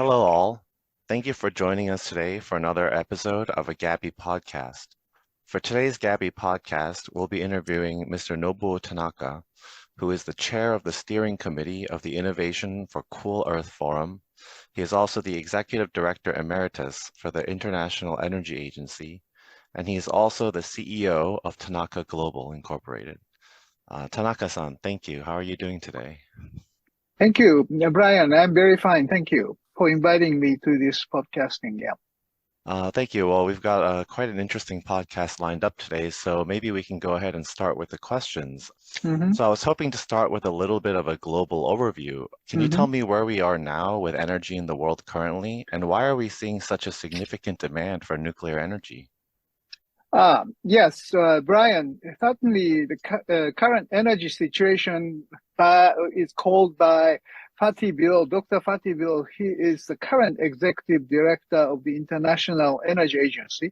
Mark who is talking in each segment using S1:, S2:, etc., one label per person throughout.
S1: Hello, all. Thank you for joining us today for another episode of a Gabby podcast. For today's Gabby podcast, we'll be interviewing Mr. Nobuo Tanaka, who is the chair of the steering committee of the Innovation for Cool Earth Forum. He is also the executive director emeritus for the International Energy Agency, and he is also the CEO of Tanaka Global Incorporated. Tanaka-san, thank you. How are you doing today?
S2: Thank you, Brian. I'm very fine. Thank you for inviting me to this podcasting. Yeah.
S1: Thank you. Well, we've got quite an interesting podcast lined up today, so maybe we can go ahead and start with the questions.
S2: Mm-hmm.
S1: So I was hoping to start with a little bit of a global overview. Can you
S2: Mm-hmm.
S1: tell me where we are now with energy in the world currently, and why are we seeing such a significant demand for nuclear energy?
S2: Yes, Brian, certainly the current energy situation is called by Dr. Fatih Birol. He is the current executive director of the International Energy Agency.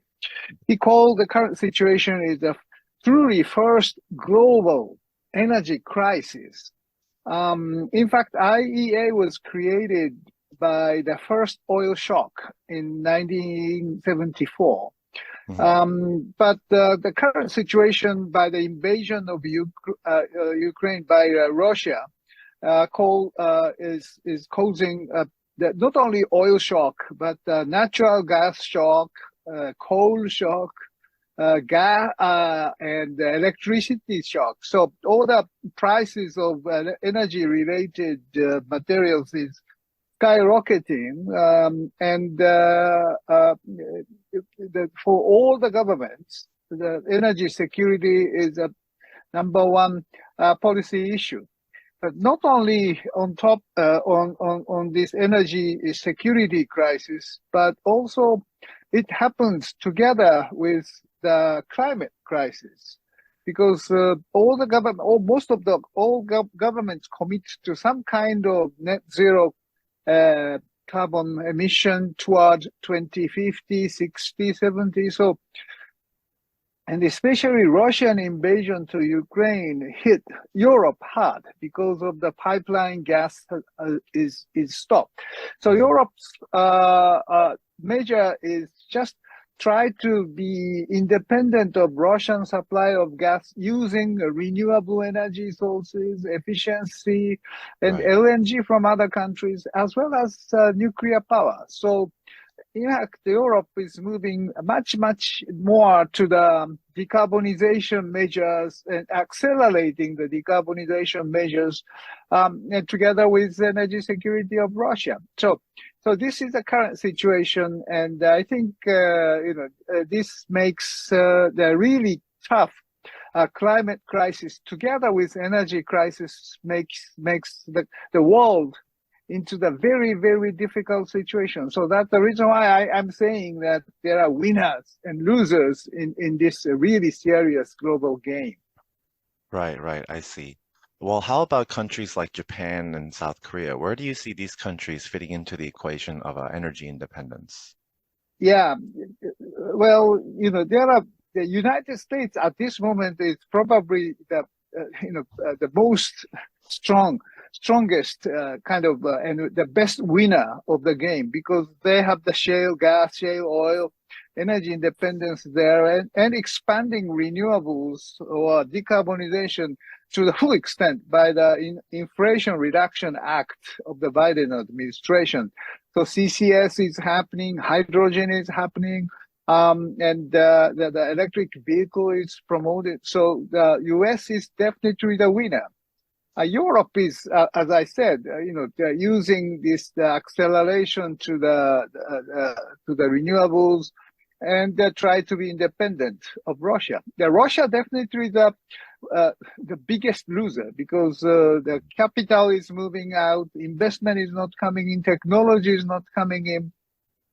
S2: He called the current situation is the truly first global energy crisis. In fact, IEA was created by the first oil shock in 1974. But the current situation by the invasion of Ukraine by Russia is causing not only oil shock, but natural gas shock, coal shock, gas and electricity shock. So all the prices of energy-related materials is skyrocketing, for all the governments, the energy security is a number one policy issue. But not only on top on this energy security crisis, but also it happens together with the climate crisis, because all governments commit to some kind of net zero carbon emission toward 2050, 60, 70. So, and especially Russian invasion to Ukraine hit Europe hard because of the pipeline gas is stopped. So Europe's measure is just try to be independent of Russian supply of gas using renewable energy sources, efficiency, and LNG from other countries, as well as nuclear power. So, in fact, Europe is moving much more to the decarbonization measures and accelerating the decarbonization measures and together with energy security of Russia. So this is the current situation, and I think this makes the really tough climate crisis together with energy crisis makes the world into the very difficult situation. So that's the reason why I'm saying that there are winners and losers in this really serious global game.
S1: Right, I see. Well, how about countries like Japan and South Korea? Where do you see these countries fitting into the equation of energy independence?
S2: Yeah, well, there are the United States at this moment is probably the most strongest and the best winner of the game, because they have the shale gas, shale oil, energy independence there, and expanding renewables or decarbonization to the full extent by the Inflation Reduction Act of the Biden administration. So CCS is happening, hydrogen is happening, and the electric vehicle is promoted. So the US is definitely the winner. Europe is, as I said, they're using this acceleration to the renewables, and they try to be independent of Russia. Russia definitely is the biggest loser, because the capital is moving out, investment is not coming in, technology is not coming in,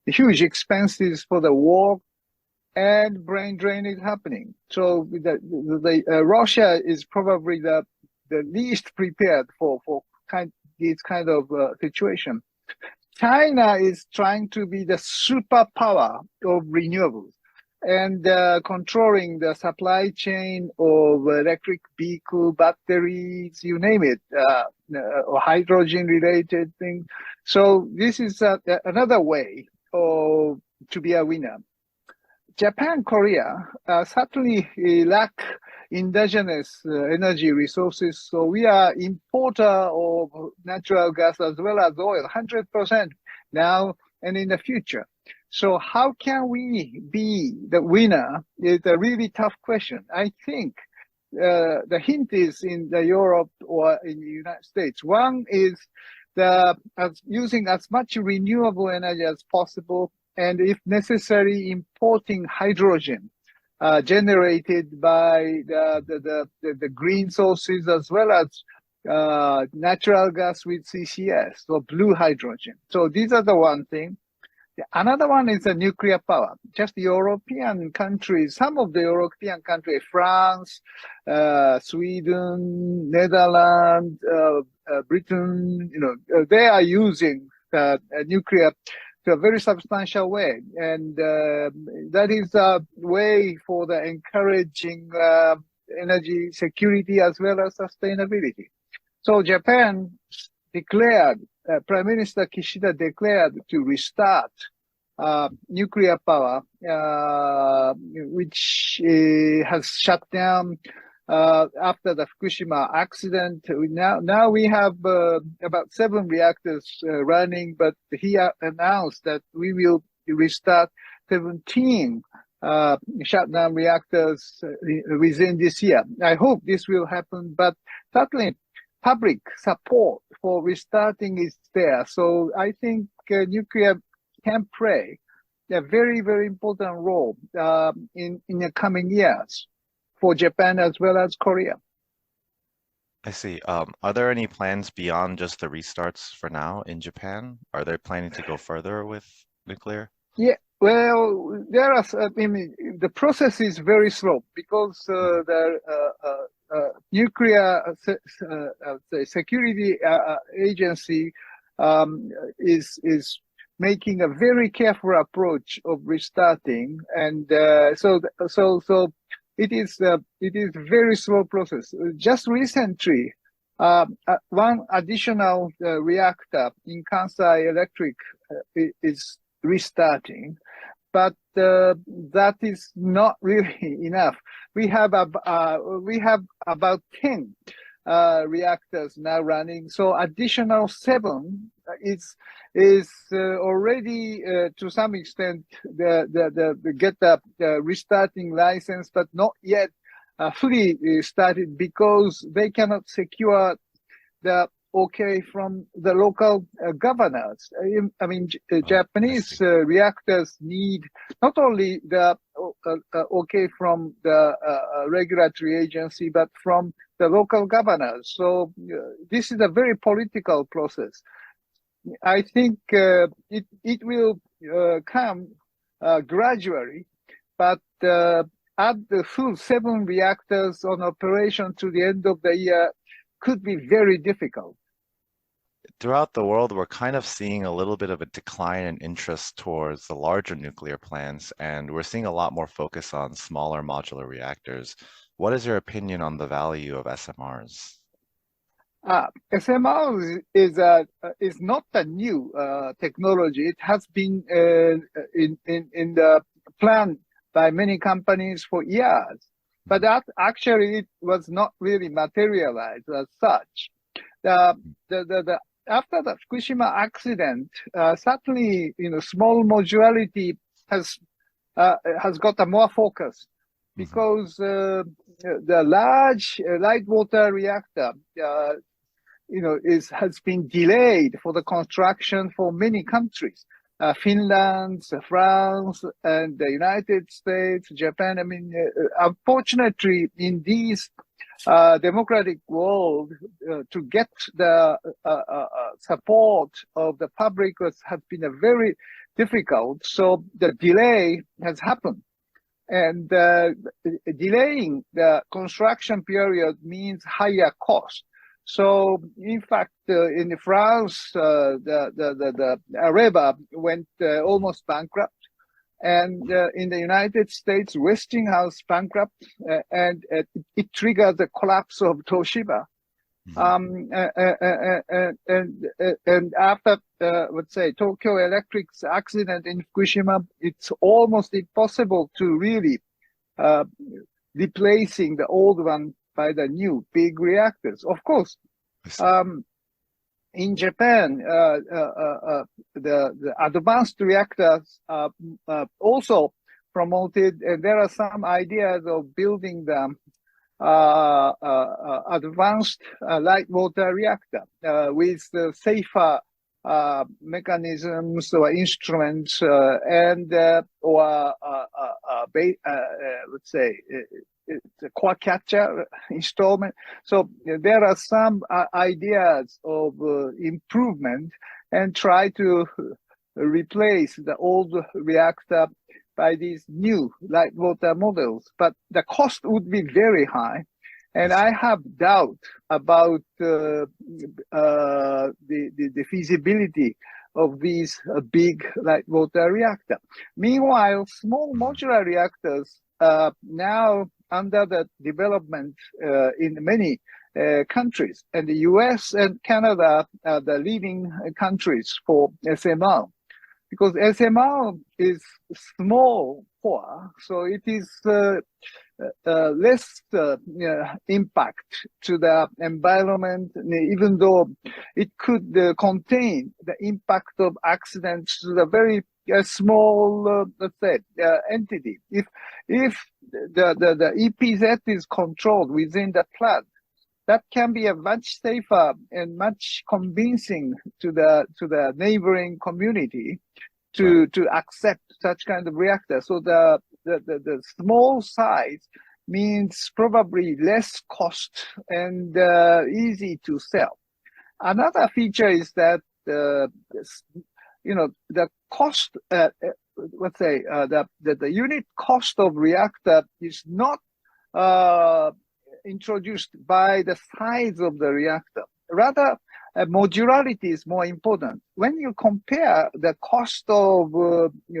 S2: huge expenses for the war, and brain drain is happening. So Russia is probably the least prepared for this kind of situation. China is trying to be the superpower of renewables and controlling the supply chain of electric vehicle, batteries, you name it. or hydrogen-related thing. So this is another way to be a winner. Japan, Korea certainly lack indigenous energy resources, so we are importer of natural gas as well as oil, 100% now and in the future. So how can we be the winner is a really tough question. I think the hint is in the Europe or in the United States. One is using as much renewable energy as possible, and if necessary, importing hydrogen generated by the green sources as well as natural gas with CCS, so blue hydrogen. So these are the one thing. Another one is the nuclear power. Just European countries, some of the European countries, France, Sweden, Netherlands, Britain, they are using nuclear to a very substantial way. And that is a way for the encouraging energy security as well as sustainability. So Japan declared, Prime Minister Kishida declared to restart nuclear power, which has shut down after the Fukushima accident. Now we have about 7 reactors running, but he announced that we will restart 17 shutdown reactors within this year. I hope this will happen, but certainly public support for restarting is there. So I think nuclear can play a very, very important role in the coming years for Japan as well as Korea.
S1: I see. Are there any plans beyond just the restarts for now in Japan? Are they planning to go further with nuclear?
S2: Yeah, well, there are. The process is very slow because the nuclear security agency is making a very careful approach of restarting, and so it is a very slow process. Just recently, one additional reactor in Kansai Electric is restarting, but that is not really enough. We have about 10 reactors now running, so additional 7 is already to some extent get the restarting license, but not yet fully started because they cannot secure the okay from the local governors. Japanese reactors need not only the okay from the regulatory agency, but from the local governors. So this is a very political process. I think it will come gradually, but add the full 7 reactors on operation to the end of the year could be very difficult.
S1: Throughout the world, we're kind of seeing a little bit of a decline in interest towards the larger nuclear plants, and we're seeing a lot more focus on smaller modular reactors. What is your opinion on the value of SMRs?
S2: SMR is not a new technology. It has been in the plan by many companies for years, but that actually it was not really materialized as such. After the Fukushima accident, certainly small modularity has got a more focus because the large light water reactor has been delayed for the construction for many countries. Finland, France, and the United States, Japan. Unfortunately, in these democratic world, to get the support of the public has been a very difficult. So the delay has happened. And delaying the construction period means higher cost. So, in fact, in France, the Areva went almost bankrupt, and in the United States, Westinghouse bankrupt, and it triggered the collapse of Toshiba.
S1: Mhm.
S2: And after, let's say, Tokyo Electric's accident in Fukushima, it's almost impossible to really uh, replacing the old one by the new big reactors. Of course,
S1: I see.
S2: um, in Japan, the advanced reactors are also promoted, and there are some ideas of building the advanced light water reactor with safer mechanisms or instruments and or let's say it's a core catcher installment. So there are some ideas of improvement and try to replace the old reactor by these new light water models, but the cost would be very high.
S1: I
S2: And I
S1: see.
S2: have doubt about the feasibility of these big light water reactor. Meanwhile, small
S1: Mhm.
S2: modular reactors now under the development in many countries, and the US and Canada are the leading countries for SMR because SMR is small core, so it is less impact to the environment, even though it could contain the impact of accidents to the very small, let's say, entity. If the EPZ is controlled within the plant, that can be a much safer and much convincing to the neighboring community
S1: Right.
S2: to accept such kind of reactor. So the small size means probably less cost and easy to sell. Another feature is that the cost, let's say the unit cost of reactor is not uh, introduced by the size of the reactor. Rather, modularity is more important. When you compare the cost of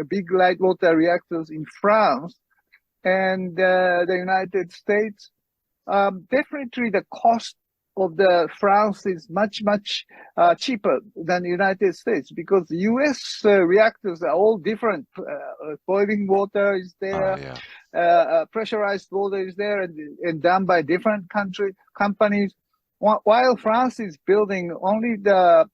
S2: big light water reactors in France and the United States, definitely the cost of the France is much cheaper than the United States because U.S. Reactors are all different. Boiling water is there,
S1: Yeah.
S2: pressurized water is there, and done by different companies. While France is building only the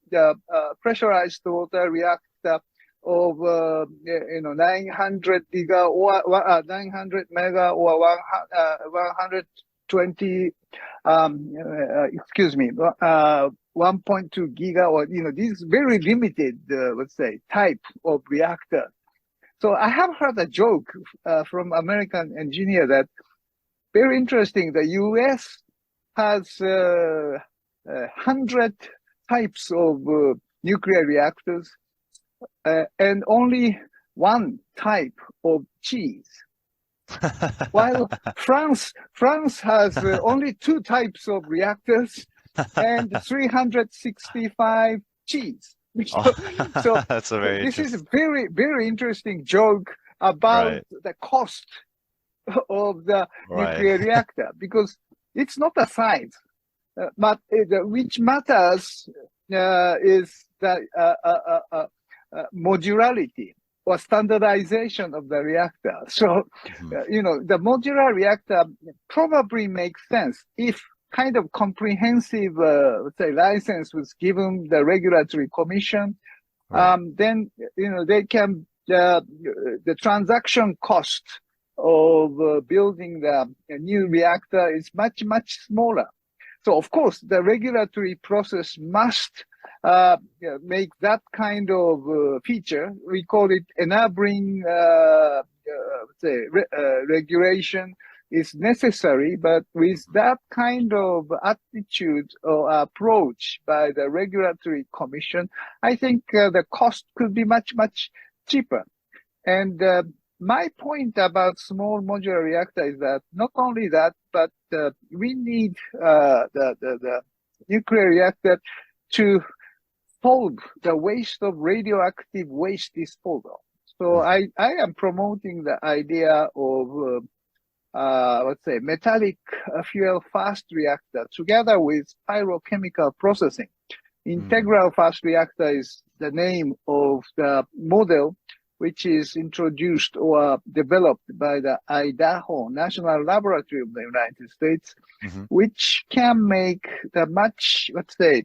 S2: pressurized water reactor of 900 giga or 900 mega or 120 excuse me 1.2 giga, or these very limited let's say type of reactor. So I have heard a joke from American engineer that very interesting. The US has 100 types of nuclear reactors and only one type of cheese. While France has only two types of reactors and 365 cheese.
S1: Oh,
S2: So
S1: that's a very
S2: this is a
S1: interesting.
S2: very interesting joke about
S1: Right.
S2: the cost of the
S1: Right.
S2: nuclear reactor because it's not a science, but which matters is the modularity or standardization of the reactor. So,
S1: Mhm.
S2: the modular reactor probably makes sense if kind of comprehensive, let's say, license was given the regulatory commission.
S1: Right.
S2: Then they can the transaction cost of building the new reactor is much smaller. So of course, the regulatory process must make that kind of feature. We call it enabling, say, regulation is necessary, but with that kind of attitude or approach by the regulatory commission, I think the cost could be much cheaper. And my point about small modular reactor is that not only that, but we need the nuclear reactor to solve the waste of radioactive waste disposal. So
S1: Mhm.
S2: I am promoting the idea of let's say, metallic fuel fast reactor together with pyrochemical processing.
S1: Mm,
S2: Integral fast reactor is the name of the model which is introduced or developed by the Idaho National Laboratory of the United States,
S1: hmm.
S2: which can make the much, let's say,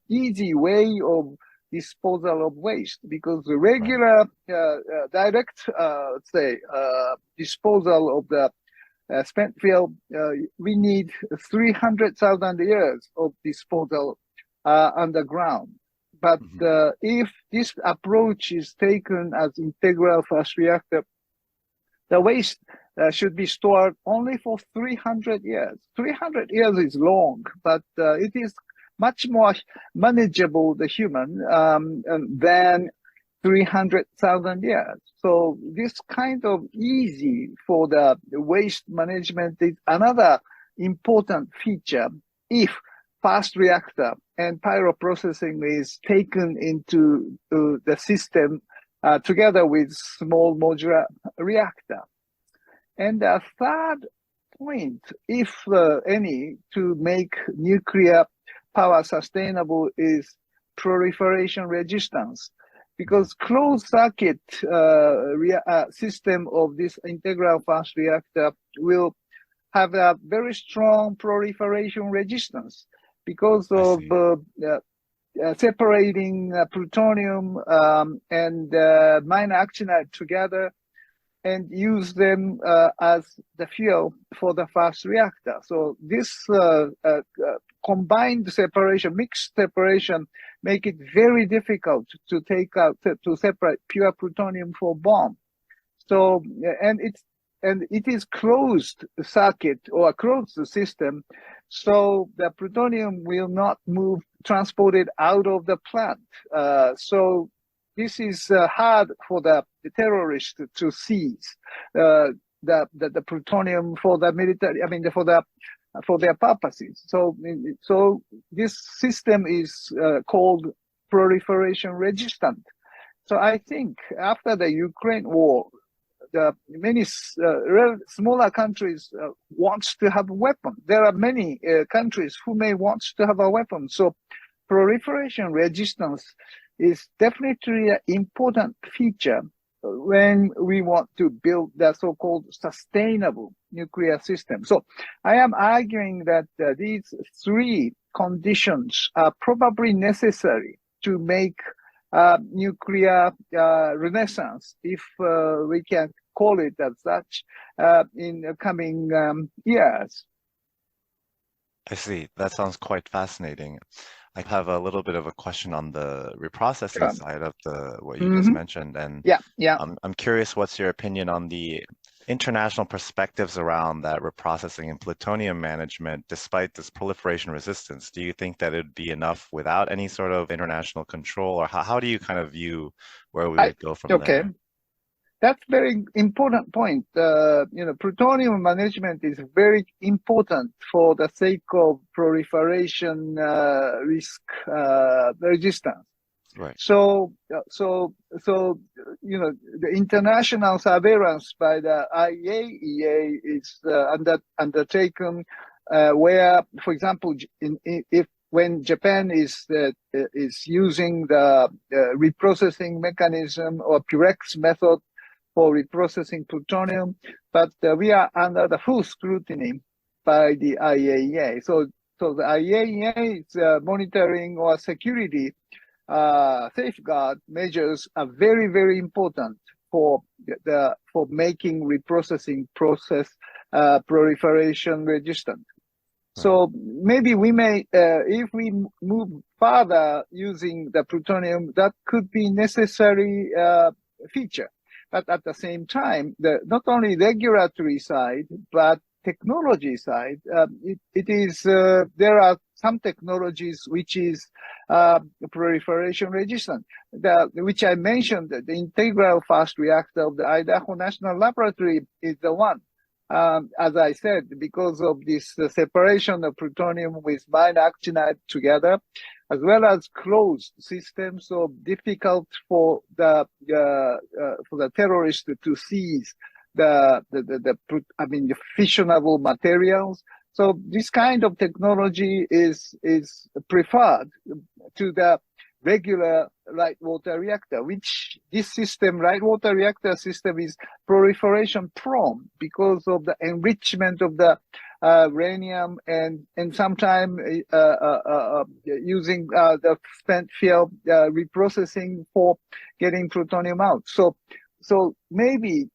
S2: easy way of disposal of waste, because the
S1: Right.
S2: regular direct, let's say, disposal of the spent fuel, we need 300,000 years of disposal underground. But
S1: Hmm.
S2: if this approach is taken as integral fast reactor, the waste should be stored only for 300 years. 300 years is long, but it is much more manageable, the human, than 300,000 years. So this kind of easy for the waste management is another important feature if fast reactor and pyroprocessing is taken into the system together with small modular reactor. And the third point, if any, to make nuclear power sustainable is proliferation resistance,
S1: Hmm.
S2: because closed circuit system of this integral fast reactor will have a very strong proliferation resistance because
S1: I
S2: of
S1: see.
S2: separating plutonium and minor actinide together and use them as the fuel for the fast reactor. So this combined separation, mixed separation, make it very difficult to take out, to separate pure plutonium for bomb. So, and it is closed circuit or a closed system, so the plutonium will not move transported out of the plant. So this is hard for the terrorists to seize the plutonium for the military. I mean, for their purposes. So this system is called proliferation resistant. So I think after the Ukraine war, the many smaller countries wants to have a weapon. There are many countries who may want to have a weapon. So proliferation resistance is definitely an important feature when we want to build the so-called sustainable nuclear system. So I am arguing that these three conditions are probably necessary to make nuclear renaissance, if we can call it as such, in the coming years.
S1: I see. That sounds quite fascinating. I have a little bit of a question on the reprocessing
S2: Um,
S1: side of the what you just
S2: mhm.
S1: mentioned, and
S2: Yeah, yeah.
S1: I'm curious what's your opinion on the international perspectives around that reprocessing and plutonium management despite this proliferation resistance. Do you think that it'd be enough without any sort of international control, or how do you kind of view where we
S2: I
S1: would go from
S2: okay.
S1: there?
S2: That's very important point. Plutonium management is very important for the sake of proliferation risk resistance.
S1: Right.
S2: So, so, the international surveillance by the IAEA is undertaken, where, for example, if when Japan is using the reprocessing mechanism or Purex method for reprocessing plutonium, but we are under the full scrutiny by the IAEA. So the IAEA is monitoring or security safeguard measures are very, very important for for making reprocessing process proliferation resistant.
S1: Right.
S2: So maybe we may, if we move further using the plutonium, that could be necessary feature. But at the same time, not only regulatory side, but technology side, it is there are some technologies which is proliferation resistant. Which I mentioned, the integral fast reactor of the Idaho National Laboratory is the one. As I said, because of this separation of plutonium with minor actinide together, as well as closed systems, so difficult for the terrorists to seize the fissionable materials. So this kind of technology is preferred to the regular light water reactor, which this system, light water reactor system, is proliferation prone because of the enrichment of the uranium and sometimes using the spent fuel reprocessing for getting plutonium out. So maybe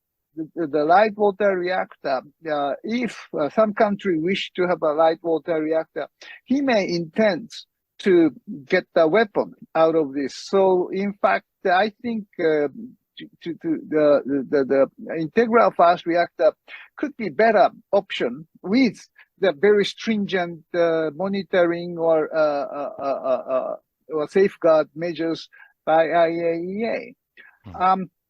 S2: the light water reactor, if some country wish to have a light water reactor, he may intend to get the weapon out of this. So in fact, I think the integral fast reactor could be better option with the very stringent monitoring or safeguard measures by IAEA.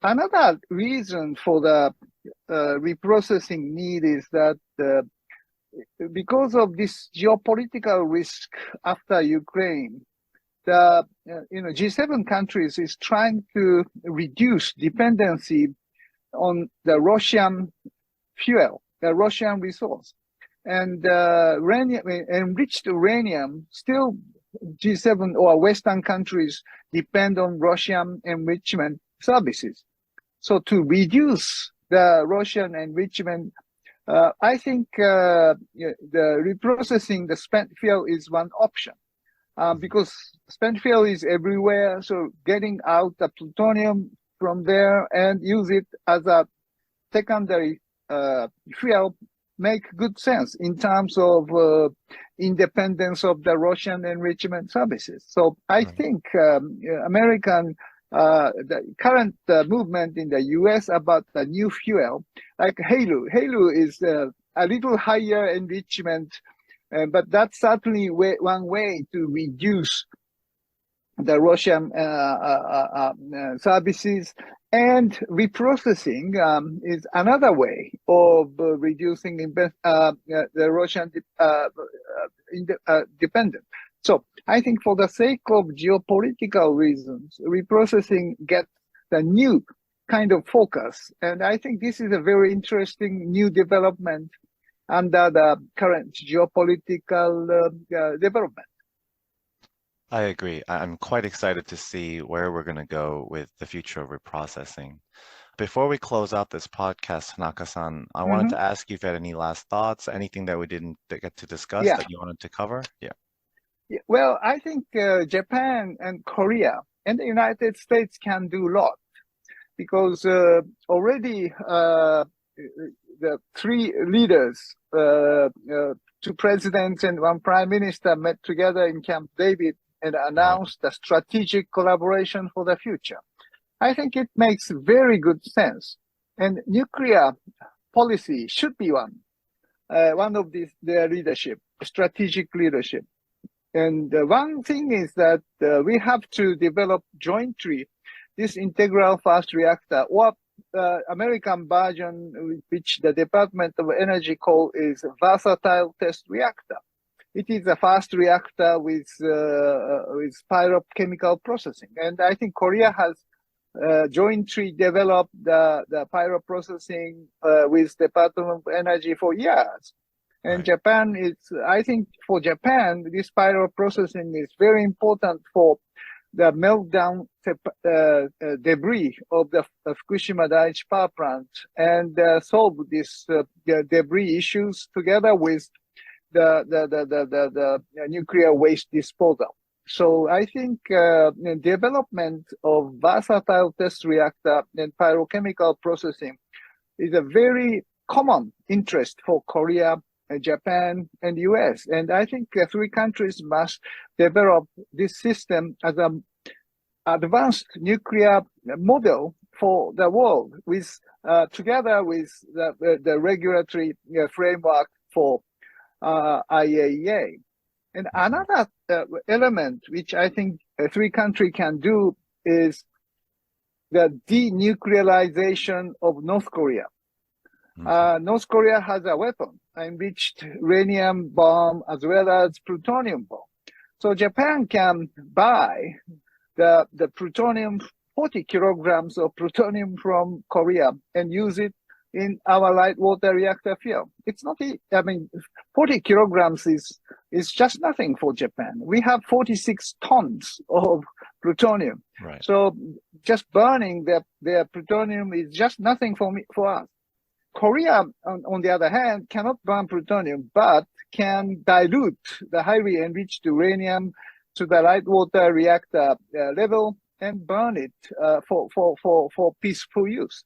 S2: Another reason for the reprocessing need is that because of this geopolitical risk after Ukraine, the G7 countries is trying to reduce dependency on the Russian fuel, the Russian resource, and enriched uranium. Still, G7 or Western countries depend on Russian enrichment services. So to reduce the Russian enrichment, I think the reprocessing the spent fuel is one option, because spent fuel is everywhere. So getting out the plutonium from there and use it as a secondary fuel make good sense in terms of independence of the Russian enrichment services. So I think the current movement in the US about the new fuel, like HALEU is a little higher enrichment, but that's certainly one way to reduce the Russian services. And reprocessing is another way of reducing the Russian dependence. So I think for the sake of geopolitical reasons, reprocessing gets the new kind of focus. And I think this is a very interesting new development under the current geopolitical development.
S1: I agree. I'm quite excited to see where we're going to go with the future of reprocessing. Before we close out this podcast, Tanaka-san, I wanted to ask you if you had any last thoughts, anything that we didn't get to discuss that you wanted to cover? Yeah.
S2: Well, I think Japan and Korea and the United States can do a lot, because already the three leaders, two presidents and one prime minister, met together in Camp David and announced a strategic collaboration for the future. I think it makes very good sense. And nuclear policy should be one of their leadership, strategic leadership. And one thing is that we have to develop jointly this integral fast reactor, or American version, which the Department of Energy call is versatile test reactor. It is a fast reactor with pyrochemical processing. And I think Korea has jointly developed the pyroprocessing with Department of Energy for years. And Japan is, I think for Japan, this pyroprocessing is very important for the meltdown debris of the Fukushima Daiichi power plant, and solve this debris issues together with the nuclear waste disposal. So I think the development of versatile test reactor and pyrochemical processing is a very common interest for Korea, Japan, and US. And I think three countries must develop this system as an advanced nuclear model for the world, with together with the regulatory framework for IAEA. And another element which I think three countries can do is the denuclearization of North Korea. North Korea has a weapon, enriched uranium bomb as well as plutonium bomb. So Japan can buy the plutonium, 40 kilograms of plutonium from Korea, and use it in our light water reactor field. It's not, I mean, 40 kilograms is just nothing for Japan. We have 46 tons of plutonium.
S1: Right.
S2: So just burning their plutonium is just nothing for us. Korea, on the other hand, cannot burn plutonium, but can dilute the highly enriched uranium to the light water reactor level and burn it for peaceful use.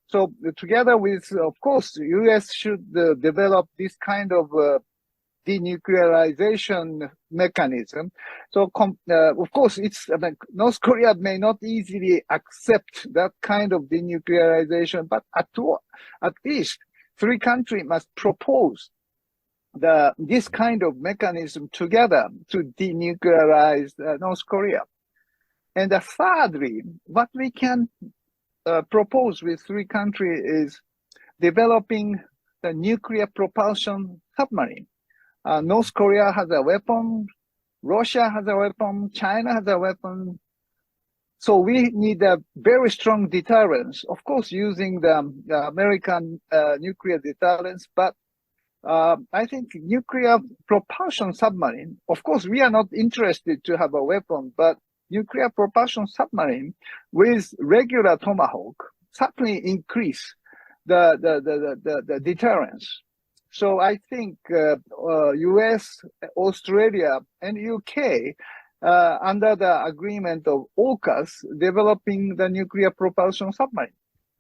S2: So together with, of course, the U.S. should develop this kind of denuclearization mechanism. So, of course, North Korea may not easily accept that kind of denuclearization, but at least three countries must propose this kind of mechanism together to denuclearize North Korea. And thirdly, what we can propose with three countries is developing the nuclear propulsion submarine. North Korea has a weapon, Russia has a weapon, China has a weapon. So we need a very strong deterrence, of course, using the American nuclear deterrence, but I think nuclear propulsion submarine, of course, we are not interested to have a weapon, but nuclear propulsion submarine with regular Tomahawk certainly increase the deterrence. So I think US, Australia, and UK, under the agreement of AUKUS, developing the nuclear propulsion submarine.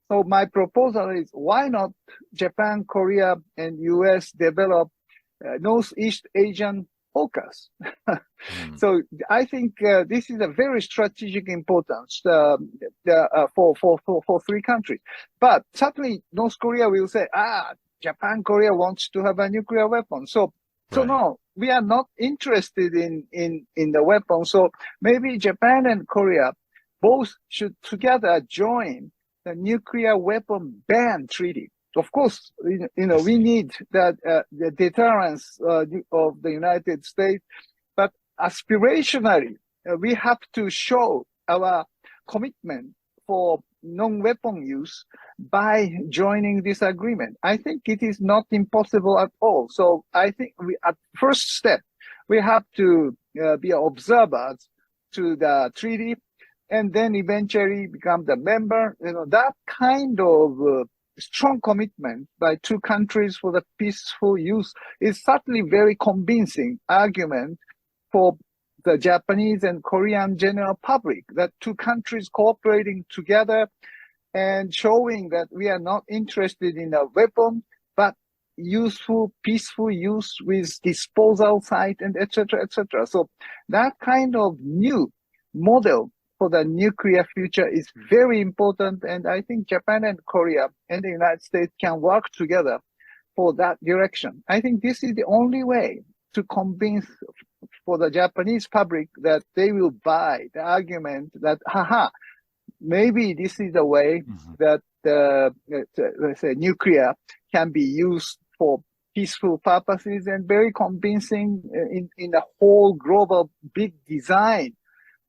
S2: So my proposal is, why not Japan, Korea, and US develop Northeast Asian AUKUS? So I think this is a very strategic importance for three countries. But certainly North Korea will say, Japan, Korea wants to have a nuclear weapon. So no, we are not interested in the weapon. So maybe Japan and Korea both should together join the nuclear weapon ban treaty. Of course, we need the deterrence of the United States, but aspirationally, we have to show our commitment for non-weapon use by joining this agreement. I think it is not impossible at all. So I think at first step, we have to be observers to the treaty and then eventually become the member. That kind of strong commitment by two countries for the peaceful use is certainly very convincing argument for the Japanese and Korean general public, that two countries cooperating together and showing that we are not interested in a weapon, but useful, peaceful use with disposal site and etc., etc. So that kind of new model for the nuclear future is very important. And I think Japan and Korea and the United States can work together for that direction. I think this is the only way to convince for the Japanese public that they will buy the argument that, maybe this is a way that let's say nuclear can be used for peaceful purposes, and very convincing in the whole global big design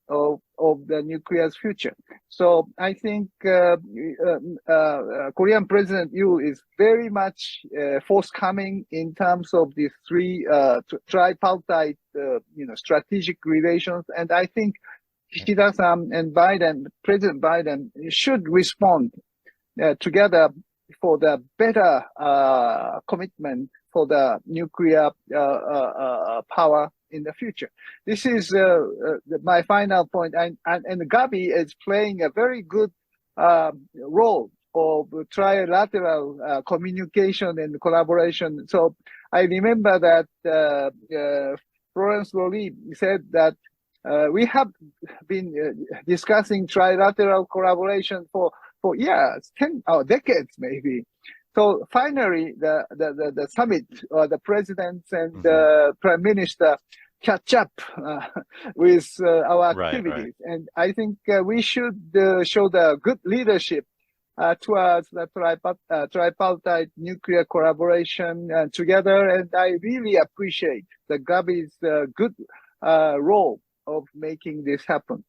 S2: of the nuclear's future. So I think Korean President Yoo is very much forthcoming in terms of these three tripartite strategic relations, and I think Kishida-san and President Biden should respond together for the better commitment for the nuclear power in the future. This is my final point. And Gabi is playing a very good role of trilateral communication and collaboration. So I remember that Florence Loli said that we have been discussing trilateral collaboration for years, decades maybe. So finally, the summit, the presidents and the prime minister catch up with our activities. Right. And I think we should show the good leadership towards the tripartite nuclear collaboration together. And I really appreciate the Gabi's good role of making this happen.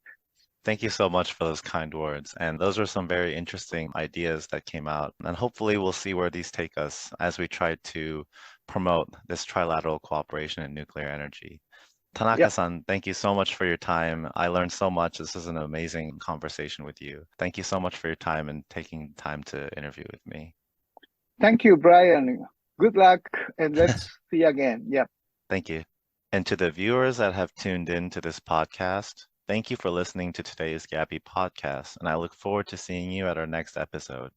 S1: Thank you so much for those kind words. And those are some very interesting ideas that came out. And hopefully we'll see where these take us as we try to promote this trilateral cooperation in nuclear energy.
S2: Yeah,
S1: Tanaka-san, thank you so much for your time. I learned so much. This is an amazing conversation with you. Thank you so much for your time and taking time to interview with me.
S2: thank you, Brian. Good luck, and let's see again. Yeah.
S1: Thank you. And to the viewers that have tuned in to this podcast, thank you for listening to today's Gabby podcast, and I look forward to seeing you at our next episode.